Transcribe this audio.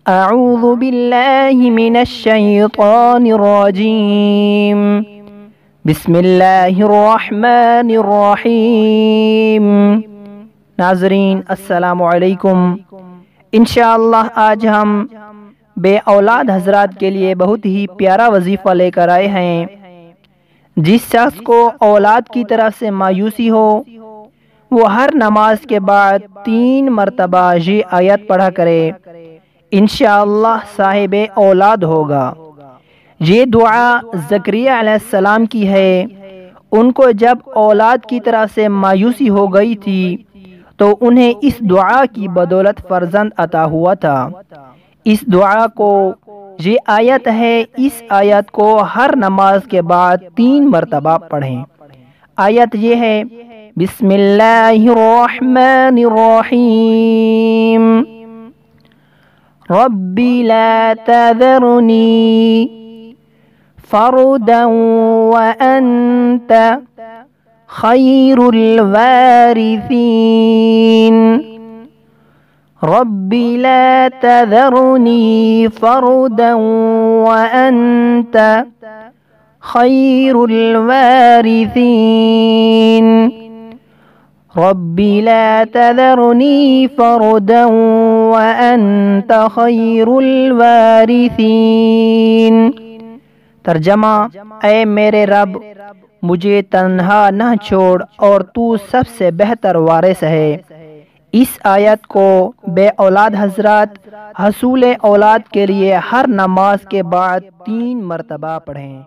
اعوذ باللہ من الشیطان الرجیم بسم اللہ الرحمن الرحیم۔ ناظرین السلام علیکم۔ انشاءاللہ آج ہم بے اولاد حضرات کے لیے بہت ہی پیارا وظیفہ لے کر آئے ہیں۔ جس شخص کو اولاد کی طرف سے مایوسی ہو وہ ہر نماز کے بعد 3 مرتبہ یہ آیت پڑھا کرے، انشاءاللہ صاحب اولاد ہوگا۔ یہ دعا زکریا علیہ السلام کی ہے۔ ان کو جب اولاد کی طرف سے مایوسی ہو گئی تھی تو انہیں اس دعا کی بدولت فرزند عطا ہوا تھا۔ اس دعا کو یہ آیت ہے، اس آیت کو ہر نماز کے بعد 3 مرتبہ پڑھیں۔ آیت یہ ہے، بسم اللہ الرحمن الرحیم، ربی لا تذرنی فردا وانت خیر الوارثین، ربی لا تذرنی فردا وانت خیر الوارثین، ربی لا تذرنی فردا وانت خیر الوارثین۔ ترجمہ، اے میرے رب مجھے تنہا نہ چھوڑ اور تو سب سے بہتر وارث ہے۔ اس آیت کو بے اولاد حضرات حصول اولاد کے لیے ہر نماز کے بعد 3 مرتبہ پڑھیں۔